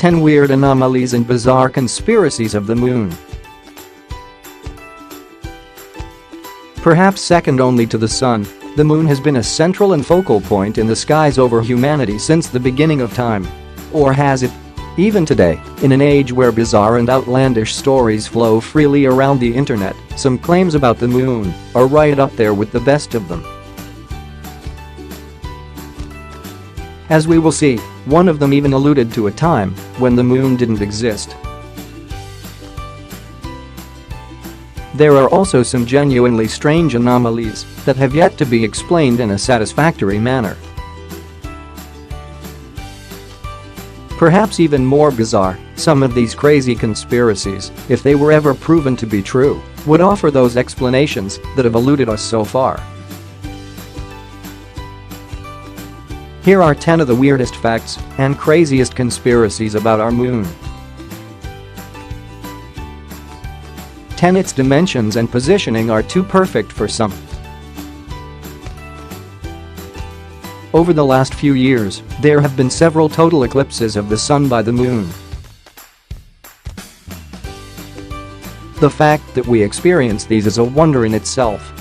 10 Weird Anomalies and Bizarre Conspiracies of the Moon. Perhaps second only to the Sun, the Moon has been a central and focal point in the skies over humanity since the beginning of time. Or has it? Even today, in an age where bizarre and outlandish stories flow freely around the internet, some claims about the Moon are right up there with the best of them. As we will see, one of them even alluded to a time when the Moon didn't exist. There are also some genuinely strange anomalies that have yet to be explained in a satisfactory manner. Perhaps even more bizarre, some of these crazy conspiracies, if they were ever proven to be true, would offer those explanations that have eluded us so far. Here are 10 of the weirdest facts and craziest conspiracies about our Moon. 10. Its dimensions and positioning are too perfect for some. Over the last few years, there have been several total eclipses of the Sun by the Moon. The fact that we experience these is a wonder in itself.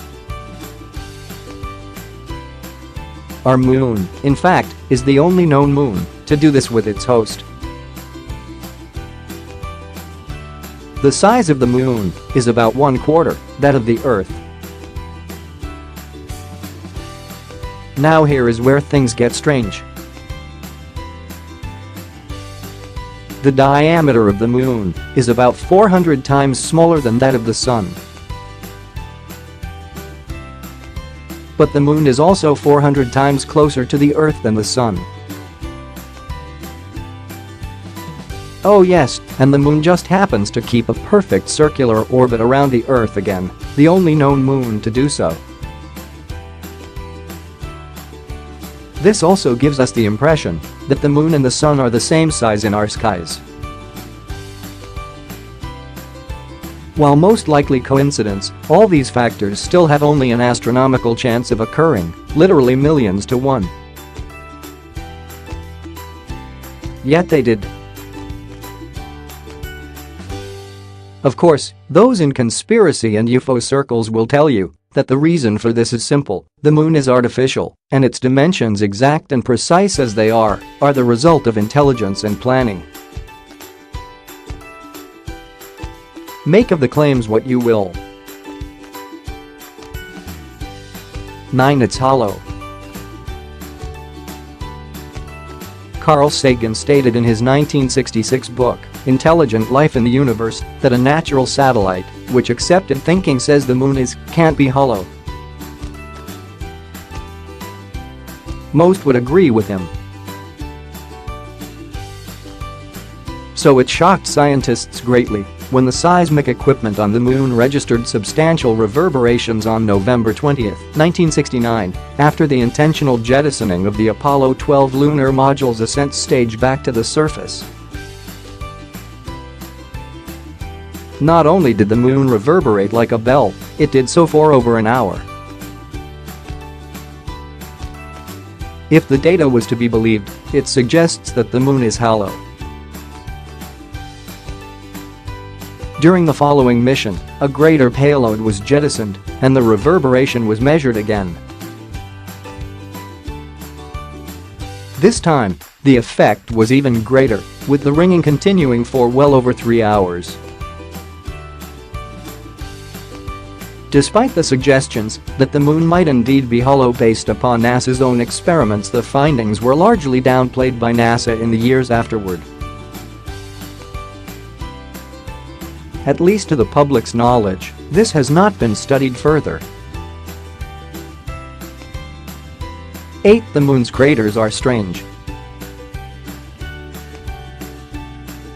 Our Moon, in fact, is the only known moon to do this with its host. The size of the Moon is about 1/4 that of the Earth. Now here is where things get strange. The diameter of the Moon is about 400 times smaller than that of the Sun. But the Moon is also 400 times closer to the Earth than the Sun. Oh yes, and the Moon just happens to keep a perfect circular orbit around the Earth again, the only known moon to do so. This also gives us the impression that the Moon and the Sun are the same size in our skies. While most likely coincidence, all these factors still have only an astronomical chance of occurring, literally millions to one. Yet they did. Of course, those in conspiracy and UFO circles will tell you that the reason for this is simple: the Moon is artificial, and its dimensions, exact and precise as they are the result of intelligence and planning. Make of the claims what you will. 9. It's hollow. Carl Sagan stated in his 1966 book, Intelligent Life in the Universe, that a natural satellite, which accepted thinking says the Moon can't be hollow. Most would agree with him. So it shocked scientists greatly when the seismic equipment on the Moon registered substantial reverberations on November 20, 1969, after the intentional jettisoning of the Apollo 12 lunar module's ascent stage back to the surface. Not only did the Moon reverberate like a bell, it did so for over an hour. If the data was to be believed, it suggests that the Moon is hollow. During the following mission, a greater payload was jettisoned, and the reverberation was measured again. This time, the effect was even greater, with the ringing continuing for well over 3 hours. Despite the suggestions that the Moon might indeed be hollow based upon NASA's own experiments, the findings were largely downplayed by NASA in the years afterward. At least to the public's knowledge, this has not been studied further. 8. The Moon's craters are strange.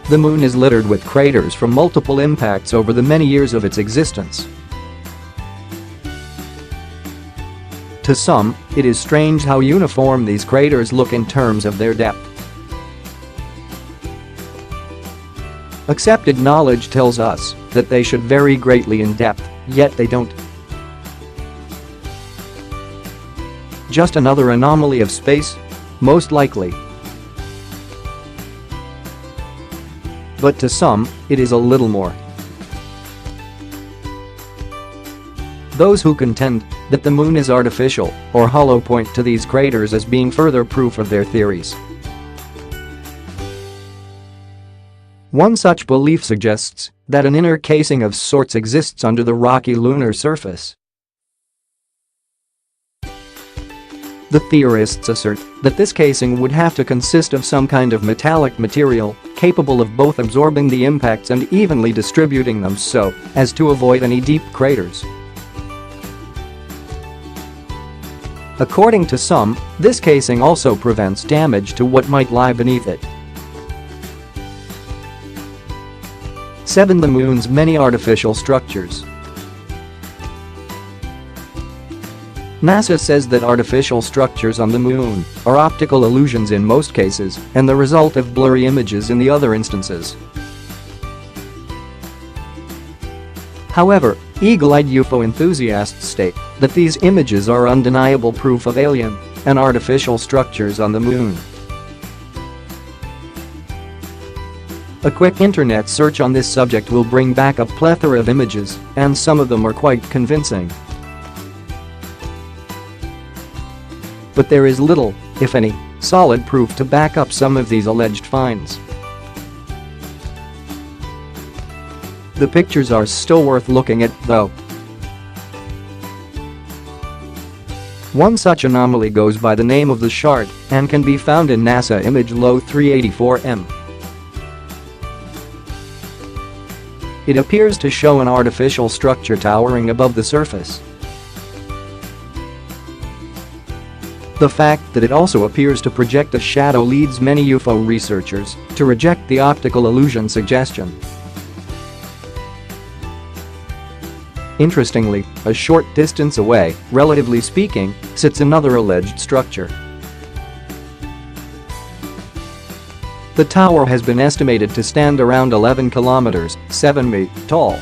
The Moon is littered with craters from multiple impacts over the many years of its existence. To some, it is strange how uniform these craters look in terms of their depth. Accepted knowledge tells us that they should vary greatly in depth, yet they don't. Just another anomaly of space? Most likely. but to some, it is a little more. Those who contend that the moon is artificial or hollow point to these craters as being further proof of their theories. One such belief suggests that an inner casing of sorts exists under the rocky lunar surface. The theorists assert that this casing would have to consist of some kind of metallic material capable of both absorbing the impacts and evenly distributing them so as to avoid any deep craters. According to some, this casing also prevents damage to what might lie beneath it. 7. The moon's many artificial structures. NASA says that artificial structures on the moon are optical illusions in most cases and the result of blurry images in the other instances. However, eagle-eyed UFO enthusiasts state that these images are undeniable proof of alien and artificial structures on the moon. A quick internet search on this subject will bring back a plethora of images, and some of them are quite convincing. But there is little, if any, solid proof to back up some of these alleged finds. The pictures are still worth looking at, though. One such anomaly goes by the name of the Shard and can be found in NASA image Lo 384M. It appears to show an artificial structure towering above the surface. The fact that it also appears to project a shadow leads many UFO researchers to reject the optical illusion suggestion. Interestingly, a short distance away, relatively speaking, sits another alleged structure. The tower has been estimated to stand around 11 kilometers, 7 meters, tall.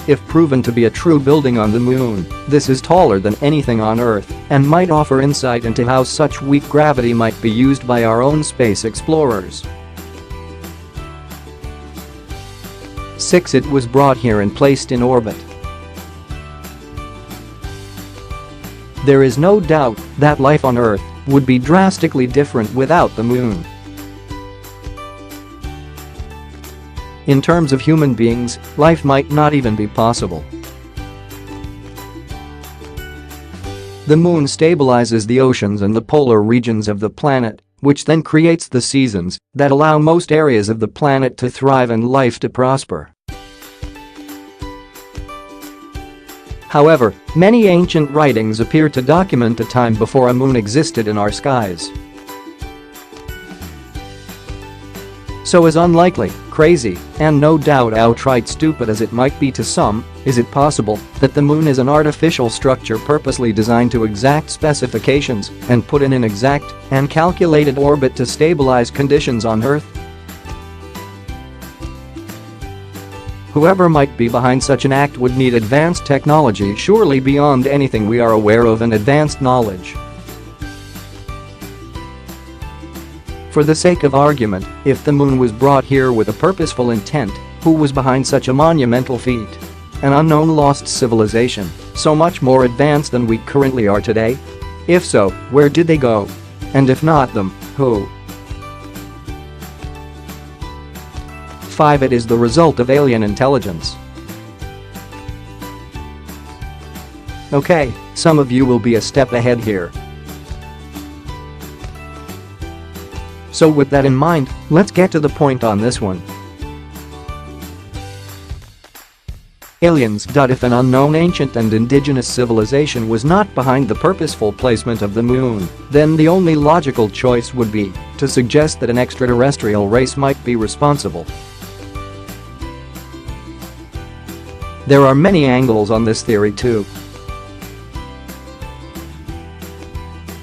If proven to be a true building on the moon, this is taller than anything on Earth and might offer insight into how such weak gravity might be used by our own space explorers. 6. It was brought here and placed in orbit. There is no doubt that life on Earth would be drastically different without the moon. In terms of human beings, life might not even be possible. The moon stabilizes the oceans and the polar regions of the planet, which then creates the seasons that allow most areas of the planet to thrive and life to prosper. However, many ancient writings appear to document a time before a moon existed in our skies. So as unlikely, crazy, and no doubt outright stupid as it might be to some, is it possible that the moon is an artificial structure purposely designed to exact specifications and put in an exact and calculated orbit to stabilize conditions on Earth? Whoever might be behind such an act would need advanced technology surely beyond anything we are aware of and advanced knowledge. For the sake of argument, if the moon was brought here with a purposeful intent, who was behind such a monumental feat? An unknown lost civilization, so much more advanced than we currently are today? If so, where did they go? And if not them, who? 5. It is the result of alien intelligence. Okay, some of you will be a step ahead here. So with that in mind, let's get to the point on this one. Aliens. If an unknown ancient and indigenous civilization was not behind the purposeful placement of the moon, then the only logical choice would be to suggest that an extraterrestrial race might be responsible. There are many angles on this theory too.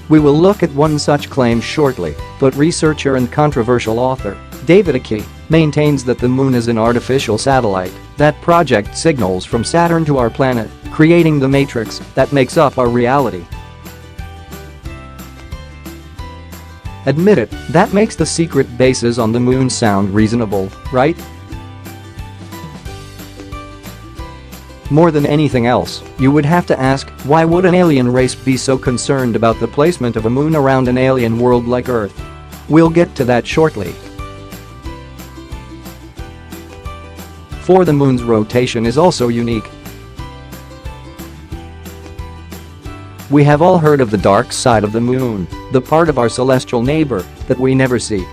We will look at one such claim shortly, but researcher and controversial author David Icke maintains that the moon is an artificial satellite that projects signals from Saturn to our planet, creating the matrix that makes up our reality. Admit it, that makes the secret bases on the moon sound reasonable, right? More than anything else, you would have to ask, why would an alien race be so concerned about the placement of a moon around an alien world like Earth? We'll get to that shortly. For the moon's rotation is also unique. We have all heard of the dark side of the moon, the part of our celestial neighbor that we never see.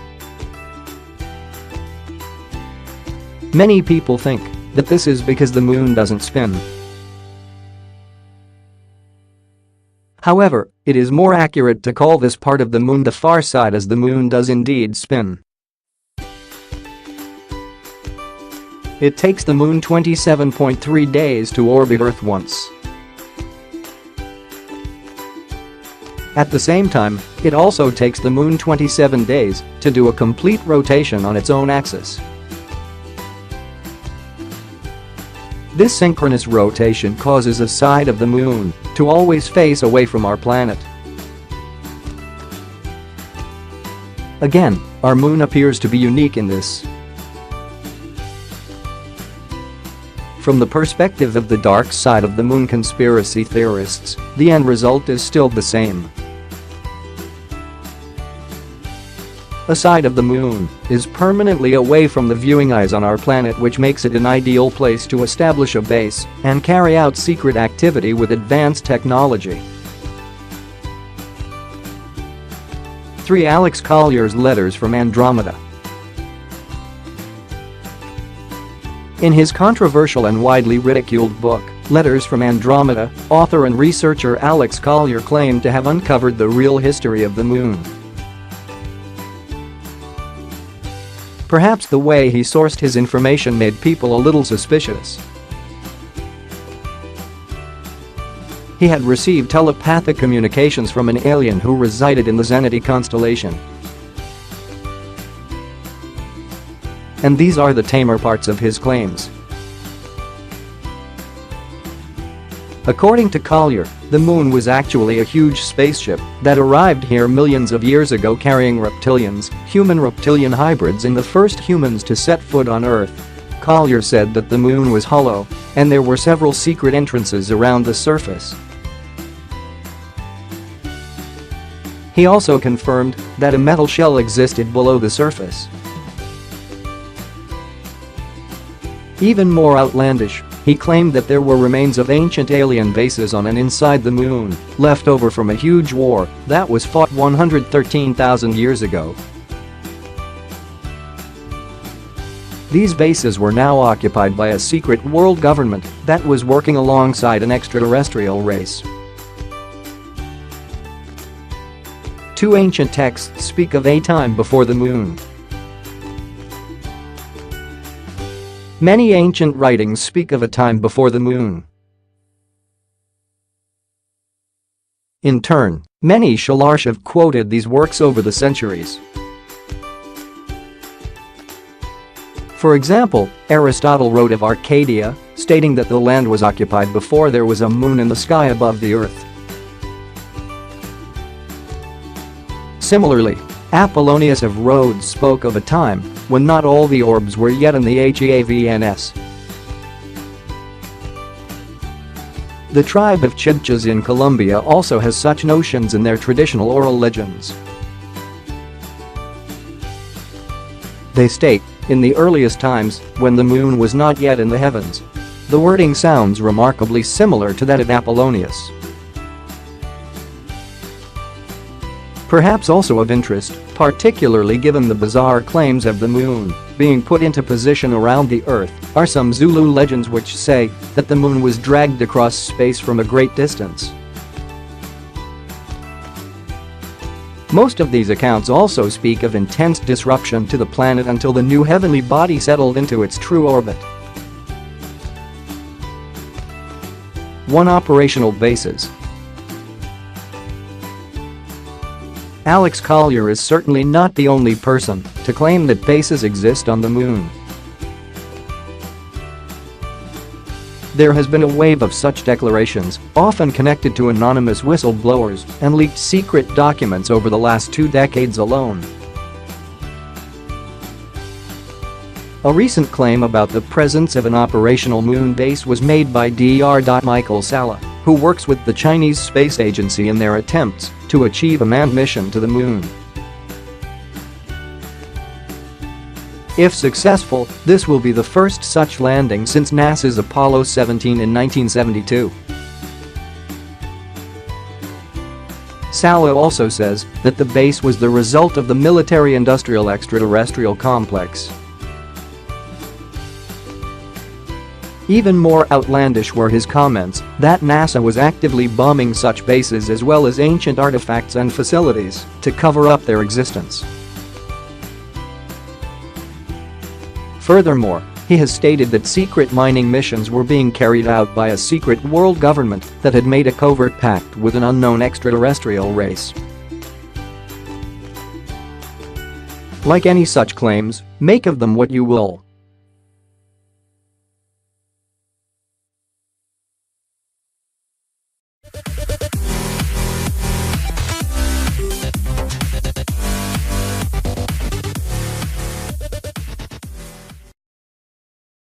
Many people think that this is because the moon doesn't spin. However, it is more accurate to call this part of the moon the far side, as the moon does indeed spin. It takes the moon 27.3 days to orbit Earth once. At the same time, it also takes the moon 27 days to do a complete rotation on its own axis. This synchronous rotation causes a side of the moon to always face away from our planet. Again, our moon appears to be unique in this. From the perspective of the dark side of the moon conspiracy theorists, the end result is still the same. A side of the moon is permanently away from the viewing eyes on our planet, which makes it an ideal place to establish a base and carry out secret activity with advanced technology. 3. Alex Collier's Letters from Andromeda. In his controversial and widely ridiculed book, Letters from Andromeda, author and researcher Alex Collier claimed to have uncovered the real history of the moon. Perhaps the way he sourced his information made people a little suspicious. He had received telepathic communications from an alien who resided in the Zeniti constellation. And these are the tamer parts of his claims. According to Collier, the moon was actually a huge spaceship that arrived here millions of years ago carrying reptilians, human-reptilian hybrids, and the first humans to set foot on Earth. Collier said that the moon was hollow, and there were several secret entrances around the surface. He also confirmed that a metal shell existed below the surface. Even more outlandish, he claimed that there were remains of ancient alien bases on and inside the moon, left over from a huge war that was fought 113,000 years ago. These bases were now occupied by a secret world government that was working alongside an extraterrestrial race. 2 ancient texts speak of a time before the moon. Many ancient writings speak of a time before the moon. In turn, many Shalash have quoted these works over the centuries. For example, Aristotle wrote of Arcadia, stating that the land was occupied before there was a moon in the sky above the earth. Similarly, Apollonius of Rhodes spoke of a time when not all the orbs were yet in the heavens. The tribe of Chibchas in Colombia also has such notions in their traditional oral legends. They state, in the earliest times, when the moon was not yet in the heavens. The wording sounds remarkably similar to that of Apollonius. Perhaps also of interest, particularly given the bizarre claims of the moon being put into position around the Earth, are some Zulu legends which say that the moon was dragged across space from a great distance. Most of these accounts also speak of intense disruption to the planet until the new heavenly body settled into its true orbit. 1. Operational bases. Alex Collier is certainly not the only person to claim that bases exist on the moon. There has been a wave of such declarations, often connected to anonymous whistleblowers and leaked secret documents over the last 2 decades alone. A recent claim about the presence of an operational moon base was made by Dr. Michael Salla, who works with the Chinese Space Agency in their attempts to achieve a manned mission to the moon. If successful, this will be the first such landing since NASA's Apollo 17 in 1972. Salla also says that the base was the result of the military-industrial extraterrestrial complex. Even more outlandish were his comments that NASA was actively bombing such bases as well as ancient artifacts and facilities to cover up their existence. Furthermore, he has stated that secret mining missions were being carried out by a secret world government that had made a covert pact with an unknown extraterrestrial race. Like any such claims, make of them what you will.